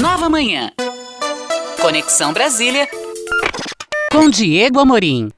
Nova Manhã. Conexão Brasília com Diego Amorim.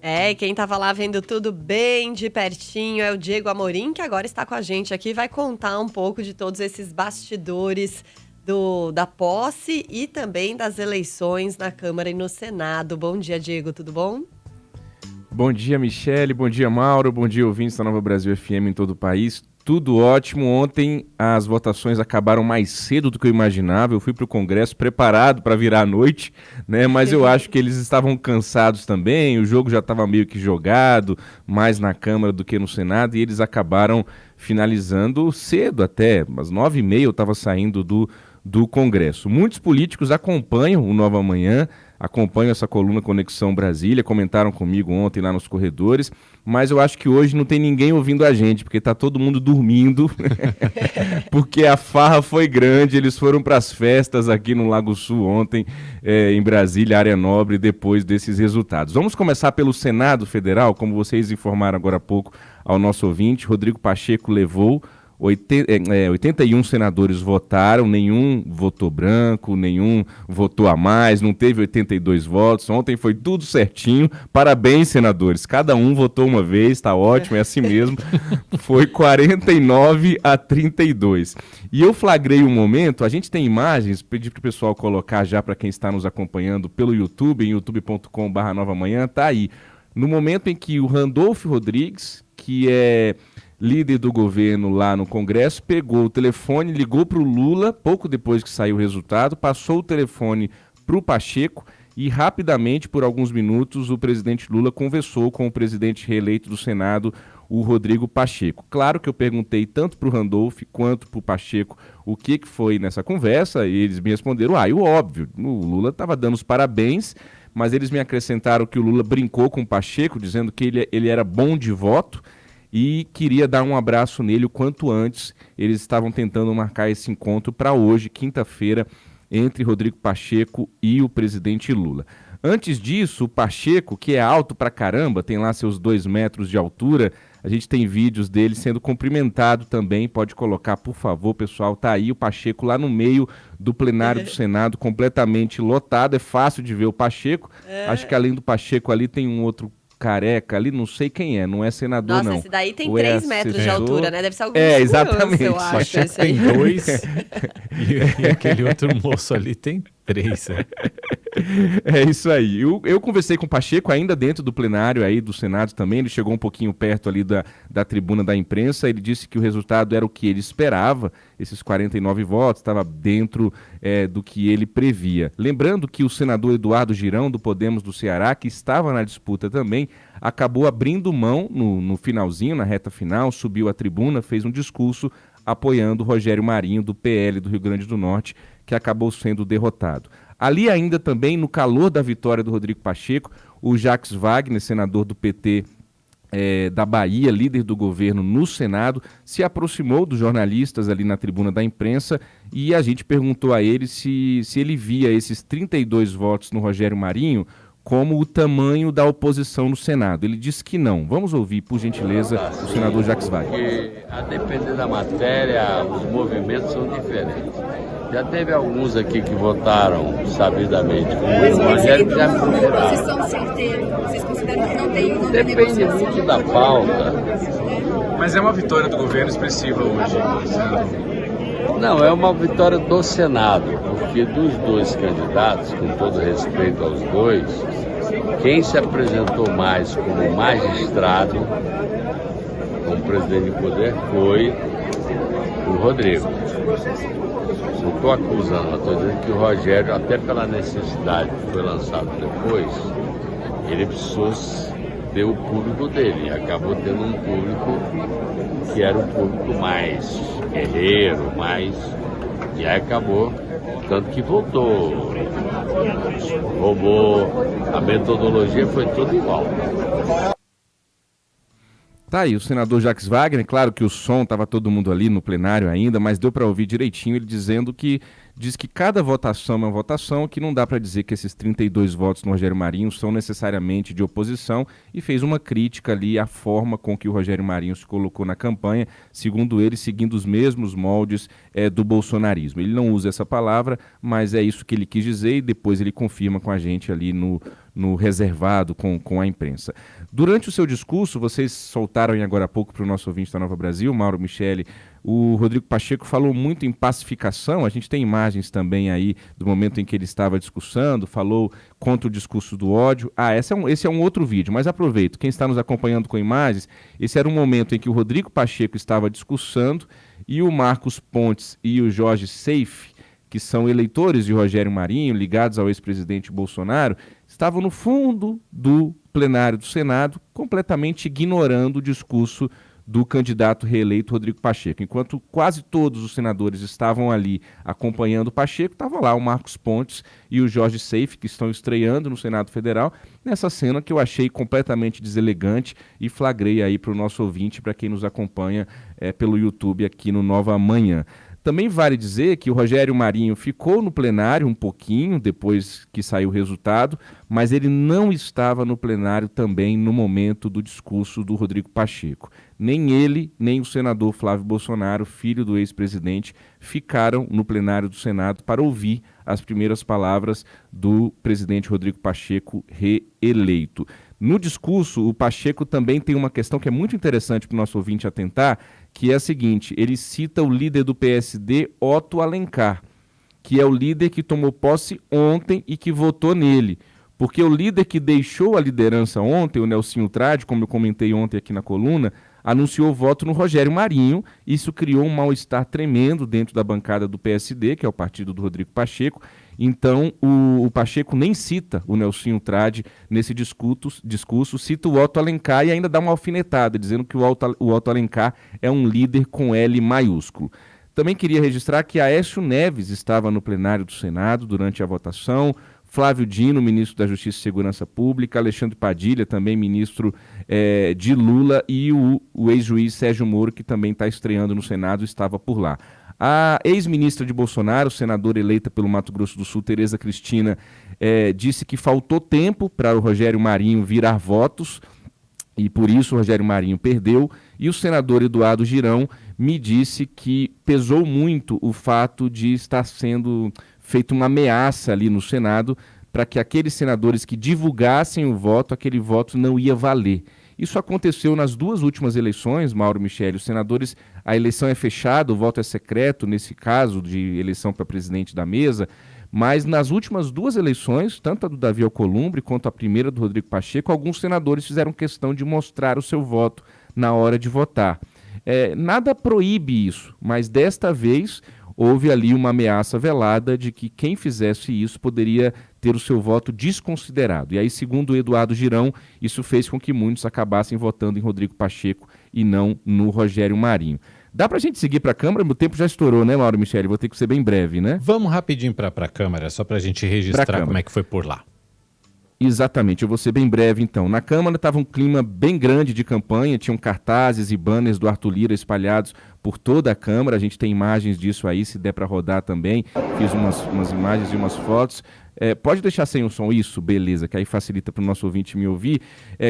E quem tava lá vendo tudo bem de pertinho é o Diego Amorim, que agora está com a gente aqui, vai contar um pouco de todos esses bastidores da posse e também das eleições na Câmara e no Senado. Bom dia, Diego, tudo bom? Bom dia, Michele, bom dia, Mauro, bom dia, ouvintes da Nova Brasil FM em todo o país. Tudo ótimo. Ontem as votações acabaram mais cedo do que eu imaginava. Eu fui para o Congresso preparado para virar a noite, né? Mas eu acho que eles estavam cansados também. O jogo já estava meio que jogado, mais na Câmara do que no Senado, e eles acabaram finalizando cedo até. Às 9h30 eu estava saindo do Congresso. Muitos políticos acompanham o Nova Manhã, acompanham essa coluna Conexão Brasília, comentaram comigo ontem lá nos corredores, mas eu acho que hoje não tem ninguém ouvindo a gente, porque está todo mundo dormindo, porque a farra foi grande, eles foram para as festas aqui no Lago Sul ontem, em Brasília, área nobre, depois desses resultados. Vamos começar pelo Senado Federal, como vocês informaram agora há pouco ao nosso ouvinte. Rodrigo Pacheco levou 81 senadores votaram, nenhum votou branco, nenhum votou a mais, não teve 82 votos. Ontem foi tudo certinho. Parabéns, senadores. Cada um votou uma vez, tá ótimo, é assim mesmo. Foi 49-32. E eu flagrei um momento, a gente tem imagens, pedi pro pessoal colocar já para quem está nos acompanhando pelo YouTube, em youtube.com/Nova Manhã, tá aí. No momento em que o Randolfo Rodrigues, que é líder do governo lá no Congresso, pegou o telefone, ligou para o Lula, pouco depois que saiu o resultado, passou o telefone para o Pacheco e rapidamente, por alguns minutos, o presidente Lula conversou com o presidente reeleito do Senado, o Rodrigo Pacheco. Claro que eu perguntei tanto para o Randolph quanto para o Pacheco o que foi nessa conversa, e eles me responderam, o óbvio, o Lula estava dando os parabéns, mas eles me acrescentaram que o Lula brincou com o Pacheco, dizendo que ele era bom de voto, e queria dar um abraço nele o quanto antes. Eles estavam tentando marcar esse encontro para hoje, quinta-feira, entre Rodrigo Pacheco e o presidente Lula. Antes disso, o Pacheco, que é alto pra caramba, tem lá seus 2 metros de altura, a gente tem vídeos dele sendo cumprimentado também, pode colocar, por favor, pessoal, tá aí o Pacheco lá no meio do plenário do Senado, completamente lotado, é fácil de ver o Pacheco, acho que além do Pacheco ali tem um outro careca ali, não sei quem é, não é senador. Nossa, não. Esse daí tem 3 metros de altura, né? Deve ser algum exatamente. Eu acho. Pacheco tem 2 e aquele outro moço ali tem 3. É isso aí. Eu conversei com o Pacheco ainda dentro do plenário aí do Senado também, ele chegou um pouquinho perto ali da tribuna da imprensa, ele disse que o resultado era o que ele esperava, esses 49 votos, estava dentro do que ele previa. Lembrando que o senador Eduardo Girão, do Podemos do Ceará, que estava na disputa também, acabou abrindo mão no finalzinho, na reta final, subiu à tribuna, fez um discurso apoiando o Rogério Marinho, do PL do Rio Grande do Norte, que acabou sendo derrotado. Ali ainda também, no calor da vitória do Rodrigo Pacheco, o Jacques Wagner, senador do PT da Bahia, líder do governo no Senado, se aproximou dos jornalistas ali na tribuna da imprensa e a gente perguntou a ele se ele via esses 32 votos no Rogério Marinho como o tamanho da oposição no Senado. Ele disse que não. Vamos ouvir, por gentileza, o senador Jacques Wagner. Porque, a depender da matéria, os movimentos são diferentes. Já teve alguns aqui que votaram sabidamente com o Rogério, que já me consideraram. Posição certeira. Vocês consideram que não tem uma Depende muito da pauta. Mas é uma vitória do governo expressiva hoje. Não, é uma vitória do Senado, porque dos 2 candidatos, com todo respeito aos 2, quem se apresentou mais como magistrado, como presidente de poder, foi o Rodrigo. Não estou acusando, mas estou dizendo que o Rogério, até pela necessidade que foi lançado depois, ele precisou ter o público dele. Acabou tendo um público que era um público mais guerreiro, e aí acabou, tanto que voltou, roubou, a metodologia foi tudo igual. Tá aí, o senador Jacques Wagner, claro que o som estava todo mundo ali no plenário ainda, mas deu para ouvir direitinho ele dizendo que diz que cada votação é uma votação, que não dá para dizer que esses 32 votos no Rogério Marinho são necessariamente de oposição, e fez uma crítica ali à forma com que o Rogério Marinho se colocou na campanha, segundo ele, seguindo os mesmos moldes do bolsonarismo. Ele não usa essa palavra, mas é isso que ele quis dizer e depois ele confirma com a gente ali no reservado com a imprensa. Durante o seu discurso, vocês soltaram aí agora há pouco para o nosso ouvinte da Nova Brasil, Mauro Michele, o Rodrigo Pacheco falou muito em pacificação, a gente tem imagens também aí do momento em que ele estava discursando, falou contra o discurso do ódio. Esse é um outro vídeo, mas aproveito, quem está nos acompanhando com imagens, esse era um momento em que o Rodrigo Pacheco estava discursando e o Marcos Pontes e o Jorge Seife, que são eleitores de Rogério Marinho, ligados ao ex-presidente Bolsonaro, estavam no fundo do plenário do Senado, completamente ignorando o discurso do candidato reeleito Rodrigo Pacheco. Enquanto quase todos os senadores estavam ali acompanhando o Pacheco, estava lá o Marcos Pontes e o Jorge Seife, que estão estreando no Senado Federal, nessa cena que eu achei completamente deselegante e flagrei aí para o nosso ouvinte, para quem nos acompanha pelo YouTube aqui no Nova Manhã. Também vale dizer que o Rogério Marinho ficou no plenário um pouquinho depois que saiu o resultado, mas ele não estava no plenário também no momento do discurso do Rodrigo Pacheco. Nem ele, nem o senador Flávio Bolsonaro, filho do ex-presidente, ficaram no plenário do Senado para ouvir as primeiras palavras do presidente Rodrigo Pacheco reeleito. No discurso, o Pacheco também tem uma questão que é muito interessante para o nosso ouvinte atentar, que é a seguinte: ele cita o líder do PSD, Otto Alencar, que é o líder que tomou posse ontem e que votou nele. Porque o líder que deixou a liderança ontem, o Nelsinho Trade, como eu comentei ontem aqui na coluna, anunciou voto no Rogério Marinho. Isso criou um mal-estar tremendo dentro da bancada do PSD, que é o partido do Rodrigo Pacheco. Então, o Pacheco nem cita o Nelsinho Trade nesse discurso, cita o Otto Alencar e ainda dá uma alfinetada, dizendo que o Otto Alencar é um líder com L maiúsculo. Também queria registrar que Aécio Neves estava no plenário do Senado durante a votação, Flávio Dino, ministro da Justiça e Segurança Pública, Alexandre Padilha, também ministro de Lula, e o ex-juiz Sérgio Moro, que também está estreando no Senado, estava por lá. A ex-ministra de Bolsonaro, senadora eleita pelo Mato Grosso do Sul, Tereza Cristina, disse que faltou tempo para o Rogério Marinho virar votos e por isso o Rogério Marinho perdeu. E o senador Eduardo Girão me disse que pesou muito o fato de estar sendo feita uma ameaça ali no Senado para que aqueles senadores que divulgassem o voto, aquele voto não ia valer. Isso aconteceu nas duas últimas eleições, Mauro Michele. Os senadores, a eleição é fechada, o voto é secreto, nesse caso de eleição para presidente da mesa, mas nas últimas duas eleições, tanto a do Davi Alcolumbre quanto a primeira do Rodrigo Pacheco, alguns senadores fizeram questão de mostrar o seu voto na hora de votar. Nada proíbe isso, mas desta vez houve ali uma ameaça velada de que quem fizesse isso poderia ter o seu voto desconsiderado. E aí, segundo o Eduardo Girão, isso fez com que muitos acabassem votando em Rodrigo Pacheco e não no Rogério Marinho. Dá pra gente seguir pra Câmara? Meu tempo já estourou, né, Mauro Michele? Vou ter que ser bem breve, né? Vamos rapidinho pra Câmara, só pra gente registrar como é que foi por lá. Exatamente, eu vou ser bem breve então. Na Câmara estava um clima bem grande de campanha, tinham cartazes e banners do Arthur Lira espalhados por toda a Câmara, a gente tem imagens disso aí, se der para rodar também, fiz umas imagens e umas fotos. Pode deixar sem o som isso? Beleza, que aí facilita para o nosso ouvinte me ouvir.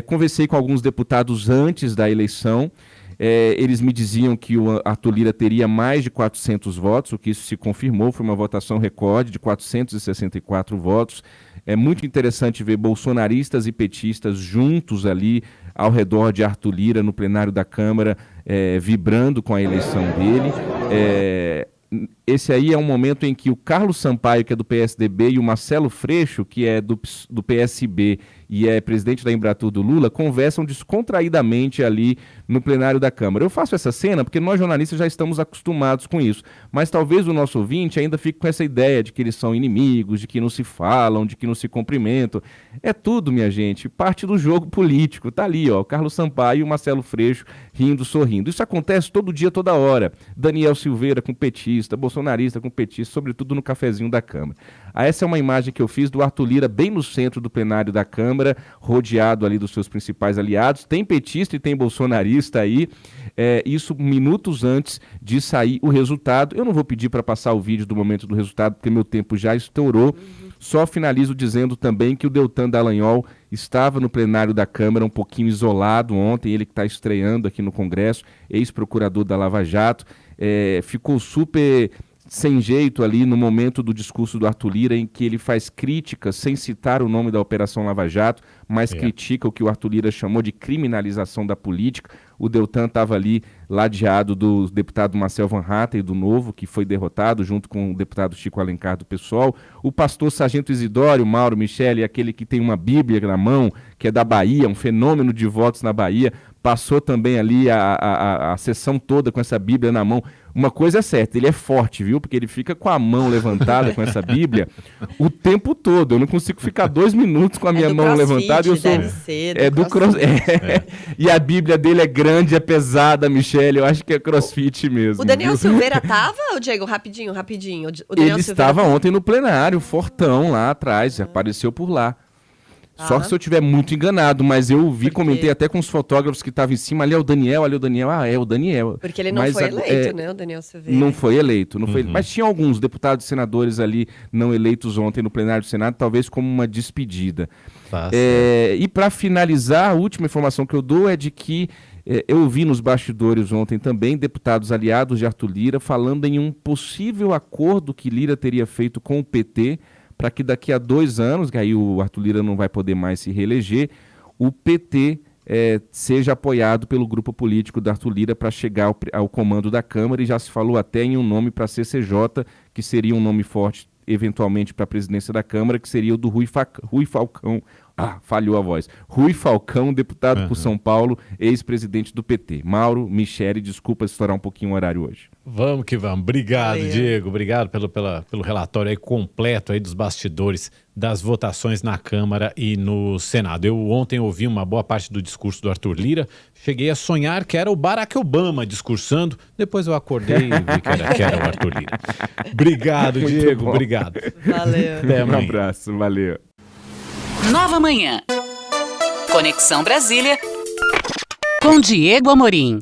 Conversei com alguns deputados antes da eleição, eles me diziam que o Arthur Lira teria mais de 400 votos, o que isso se confirmou, foi uma votação recorde de 464 votos. É muito interessante ver bolsonaristas e petistas juntos ali ao redor de Arthur Lira no plenário da Câmara, vibrando com a eleição dele. Esse aí é um momento em que o Carlos Sampaio, que é do PSDB, e o Marcelo Freixo, que é do PSB e é presidente da Embratur do Lula, conversam descontraídamente ali no plenário da Câmara. Eu faço essa cena porque nós jornalistas já estamos acostumados com isso, mas talvez o nosso ouvinte ainda fique com essa ideia de que eles são inimigos, de que não se falam, de que não se cumprimentam. É tudo, minha gente, parte do jogo político. Tá ali, ó, o Carlos Sampaio e o Marcelo Freixo rindo, sorrindo. Isso acontece todo dia, toda hora. Daniel Silveira com petista, Bolsonaro bolsonarista, com petista, sobretudo no cafezinho da Câmara. Essa é uma imagem que eu fiz do Arthur Lira bem no centro do plenário da Câmara, rodeado ali dos seus principais aliados. Tem petista e tem bolsonarista aí, isso minutos antes de sair o resultado. Eu não vou pedir para passar o vídeo do momento do resultado, porque meu tempo já estourou. Só finalizo dizendo também que o Deltan Dallagnol estava no plenário da Câmara um pouquinho isolado ontem, ele que está estreando aqui no Congresso, ex-procurador da Lava Jato, ficou super sem jeito ali no momento do discurso do Arthur Lira, em que ele faz críticas, sem citar o nome da Operação Lava Jato, mas critica o que o Arthur Lira chamou de criminalização da política. O Deltan estava ali ladeado do deputado Marcel Van Hatten, do Novo, que foi derrotado, junto com o deputado Chico Alencar, do PSOL. O pastor Sargento Isidório, Mauro Michele, aquele que tem uma Bíblia na mão, que é da Bahia, um fenômeno de votos na Bahia, passou também ali a sessão toda com essa Bíblia na mão. Uma coisa é certa, ele é forte, viu? Porque ele fica com a mão levantada com essa Bíblia o tempo todo. Eu não consigo ficar 2 minutos com a minha mão levantada. Eu sou, deve ser E a Bíblia dele é grande, é pesada, Michele. Eu acho que é crossfit mesmo. O Daniel viu? Silveira tava, Diego? Rapidinho. O Daniel Ele Silveira estava ontem no plenário, fortão lá atrás, apareceu por lá. Só que se eu estiver muito enganado, mas eu vi, comentei até com os fotógrafos que estavam em cima, ali é o Daniel, é o Daniel. Porque ele não foi eleito, né, o Daniel Silveira. Não foi eleito, mas tinha alguns deputados e senadores ali não eleitos ontem no plenário do Senado, talvez como uma despedida. E para finalizar, a última informação que eu dou é de que eu vi nos bastidores ontem também deputados aliados de Arthur Lira falando em um possível acordo que Lira teria feito com o PT, para que daqui a 2 anos, que aí o Arthur Lira não vai poder mais se reeleger, o PT seja apoiado pelo grupo político do Arthur Lira para chegar ao comando da Câmara, e já se falou até em um nome para a CCJ, que seria um nome forte eventualmente para a presidência da Câmara, que seria o do Rui Falcão. Falhou a voz. Rui Falcão, deputado por São Paulo, ex-presidente do PT. Mauro, Michele, desculpa estourar um pouquinho o horário hoje. Vamos que vamos. Obrigado, Diego. Obrigado pelo relatório aí completo aí dos bastidores das votações na Câmara e no Senado. Eu ontem ouvi uma boa parte do discurso do Arthur Lira. Cheguei a sonhar que era o Barack Obama discursando. Depois eu acordei e vi que era o Arthur Lira. Obrigado, Diego. Obrigado. Valeu. Até amanhã. Um abraço. Valeu. Nova Manhã. Conexão Brasília com Diego Amorim.